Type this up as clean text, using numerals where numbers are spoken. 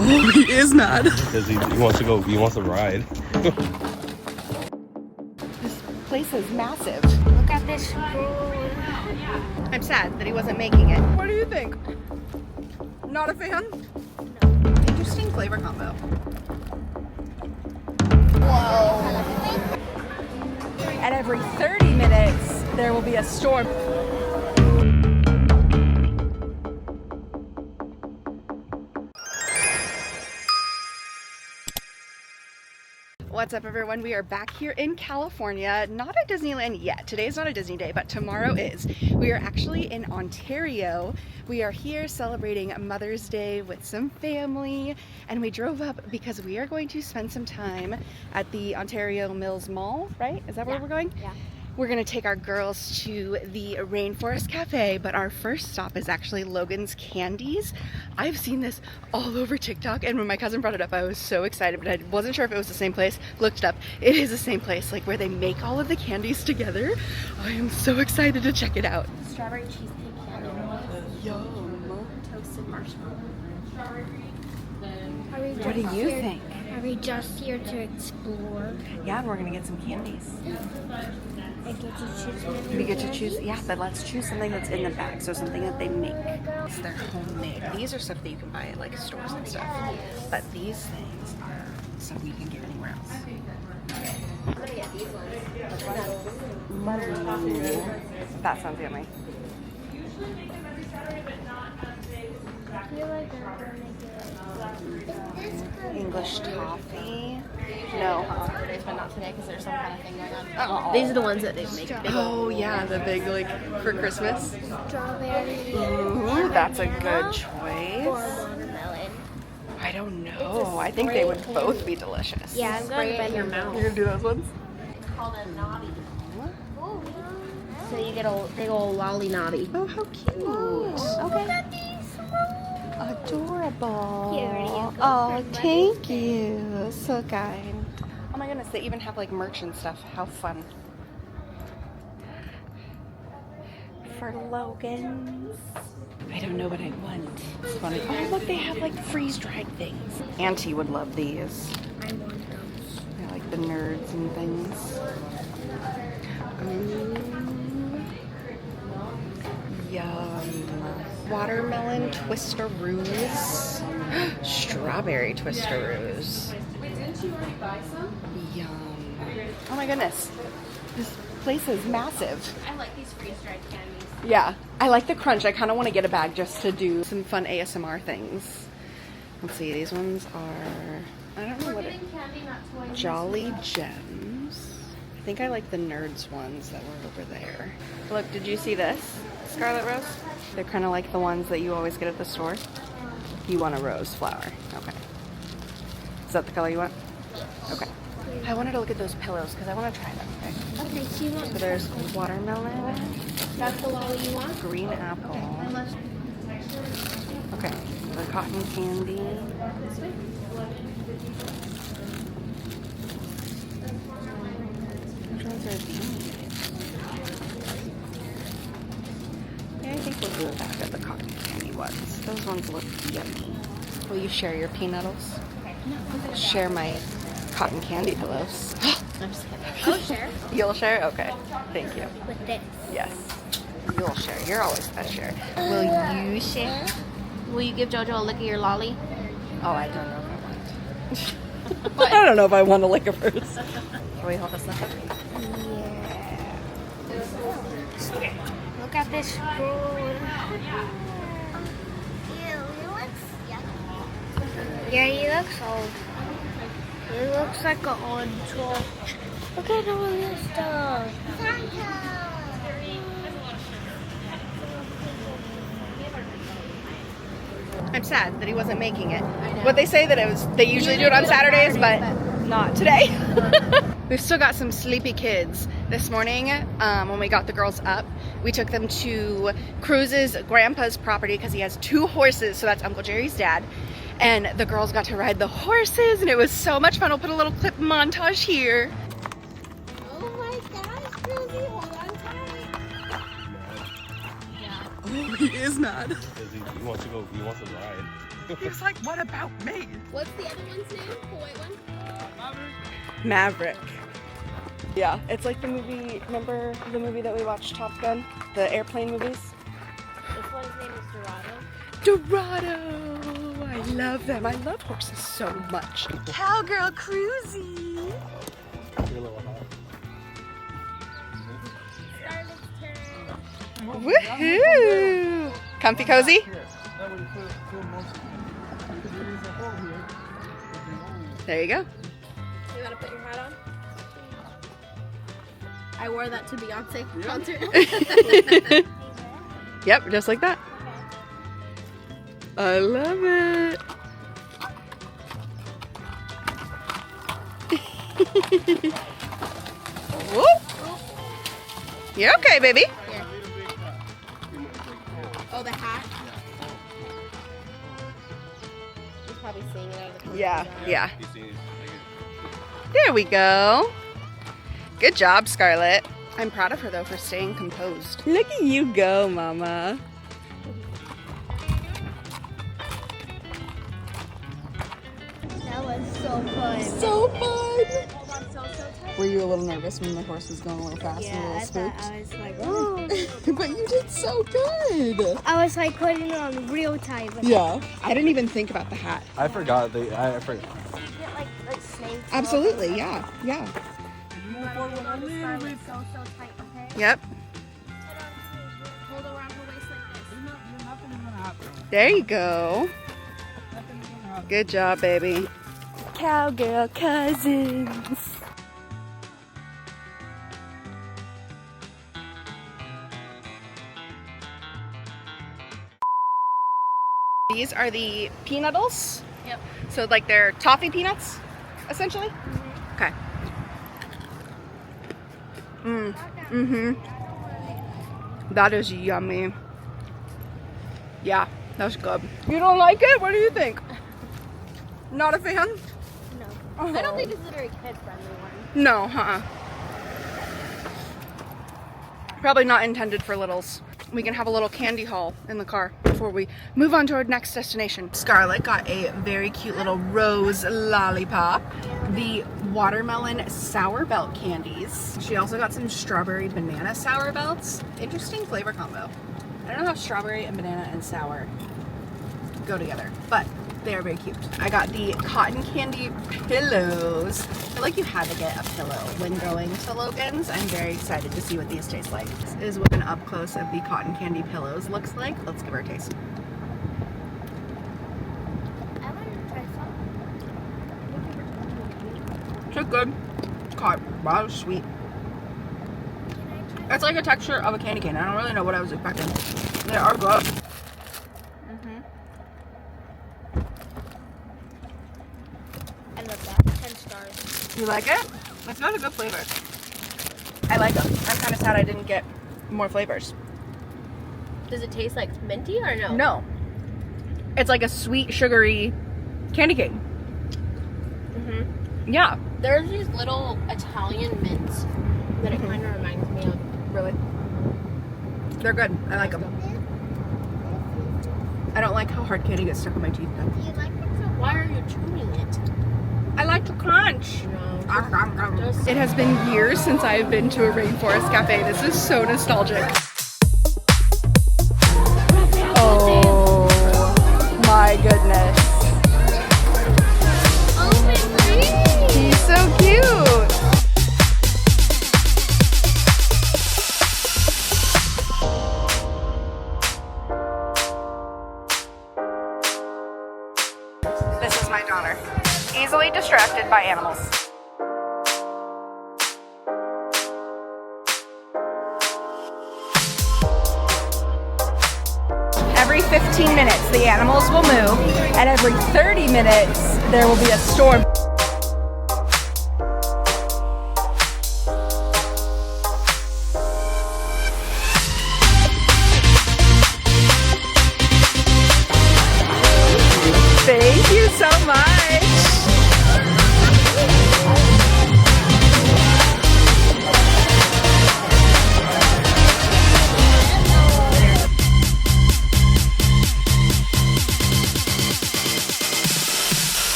Oh, he is mad. Because he wants to go, he wants to ride. This place is massive. Look at this food. I'm sad that he wasn't making it. What do you think? Not a fan? No. Interesting flavor combo. Whoa. And every 30 minutes, there will be a storm. What's up, everyone? We are back here in California, not at Disneyland yet. Today is not a Disney day, but tomorrow is. We are actually in Ontario. We are here celebrating Mother's Day with some family, and we drove up because we are going to spend some time at the Ontario Mills Mall, right? Is that where we're going? Yeah. We're gonna take our girls to the Rainforest Cafe, but our first stop is actually Logan's Candies. I've seen this all over TikTok, and when my cousin brought it up, I was so excited, but I wasn't sure if it was the same place. Looked it up. It is the same place, like where they make all of the candies together. I am so excited to check it out. Strawberry cheesecake candy. Yum. Toasted marshmallow. What do you think? Are we just here to explore? Yeah, and we're gonna get some candies. I get to choose We get to choose, yeah, but let's choose something that's in the bag, so something that they make. So they're homemade. These are stuff that you can buy at like stores and stuff, but these things are stuff you can get anywhere else. I'm gonna get these ones. That sounds yummy. I feel like I'm gonna get English toffee. No. Saturdays, but not today because there's some kind of thing going on. Oh. These are the ones that they make big. Oh yeah, the big like for Christmas. Strawberry. Ooh, that's a good Or choice. watermelon. I don't know. I think they would both be delicious. Yeah, I'm going to bend your mouth. You're gonna do those ones? It's called a knobby. So you get a big old lolly knobby. Oh, how cute. Okay. Adorable. Here you go. Oh, thank you. So kind. Oh my goodness, they even have like merch and stuff. How fun. For Logan's. I don't know what I want. It's funny. Oh, look, they have like freeze-dried things. Auntie would love these. I want those. They're like the nerds and things. Ooh. Yum. Watermelon twistaroos. Strawberry twistaroos. Wait, didn't you already buy some? Yum. Oh my goodness. This place is massive. I like these freeze-dried candies. Yeah, I like the crunch. I kind of want to get a bag just to do some fun ASMR things. Let's see, these ones are, I don't know what it, Candy, not toys. Jolly Gems. I think I like the Nerds ones that were over there. Look, did you see this, Scarlet Rose? They're kind of like the ones that you always get at the store. You want a rose flower. Okay. Is that the color you want? Okay. I wanted to look at those pillows because I want to try them. Okay. Okay, so you want So there's watermelon, that's the lolly you want? green apple. Okay, the cotton candy. Which ones are these? Yeah, I think we'll do the back of the cotton candy ones. Those ones look yummy. Will you share your peanuttles? No. Share my cotton candy pillows. I'm just kidding. I'll share You'll share? Okay, thank you. with this. Yes, you'll share. You're always gonna share. Will you share? Will you give JoJo a lick of your lolly? Oh, I don't know if I want. I don't know if I want to lick it first. Can we hold this up? Yeah. Look at this food. Yeah, he looks old. He looks like an old troll. Look at all this stuff. I'm sad that he wasn't making it. What they say that it was, they usually do it on Saturdays, but not today. We've still got some sleepy kids. This morning, when we got the girls up, we took them to Cruz's grandpa's property because he has 2 horses, so that's Uncle Jerry's dad. And the girls got to ride the horses, and it was so much fun. I'll put a little clip montage here. Oh my gosh, Cruzy, hold on tight. Oh, he is mad. He wants to go. He wants to ride. He's like, what about me? What's the other one's name? The white one? Maverick. Yeah, it's like the movie, remember the movie that we watched, Top Gun? The airplane movies? This one's name is Dorado. Dorado! I love them. I love horses so much. Cowgirl Cruisy! You're a little hot. Woohoo! Comfy cozy? There you go. You gotta put your hat on. I wore that to Beyonce concert. Yep, just like that. I love it. Whoop. You're okay, baby. Here. Oh, the hat? He's probably seeing it out of the corner. Yeah, yeah. He's seen it. There we go. Good job, Scarlett. I'm proud of her though for staying composed. Look at you go, Mama. That was so fun. So fun. Hold on, so tight. Were you a little nervous when the horse was going a little fast and a Yeah, little I spooked? was like, oh. But you did so good. I was like putting it on real tight. But Yeah. I didn't even think about the hat. I forgot. I forgot. You get like snakes. Absolutely, yeah, yeah. So tight, okay? Yep. Hold around her waist like this. There you go. Good job, baby. Cowgirl cousins. These are the peanuttles. Yep. So like they're toffee peanuts, essentially. Okay. That is yummy. Yeah, that's good. You don't like it? What do you think? Not a fan? No. I don't think this is a very kid-friendly one. No, Probably not intended for littles. We can have a little candy haul in the car before we move on to our next destination. Scarlett got a very cute little rose lollipop. The watermelon sour belt candies. She also got some strawberry banana sour belts. Interesting flavor combo. I don't know how strawberry and banana and sour go together, but they are very cute. I got the cotton candy pillows. I feel like you had to get a pillow when going to Logan's. I'm very excited to see what these taste like. This is what an up close of the cotton candy pillows looks like. Let's give her a taste. I want to try some. So good. God, wow, sweet. It's like a texture of a candy cane. I don't really know what I was expecting. They are good. I love that. 10 stars. You like it? It's not a good flavor. I like them. I'm kind of sad I didn't get more flavors. Does it taste like minty or no? No. It's like a sweet, sugary candy cane. Yeah. There's these little Italian mints that it kind of reminds me of. Really? They're good. I like them. I don't like how hard candy gets stuck on my teeth though. Do you like it so Why are you chewing it? I like to crunch. No. It has been years since I've been to a rainforest cafe. This is so nostalgic. Oh my goodness. Oh, my God. He's so cute. This is my daughter. Easily distracted by animals. Every 15 minutes, the animals will move, and every 30 minutes, there will be a storm. Thank you so much.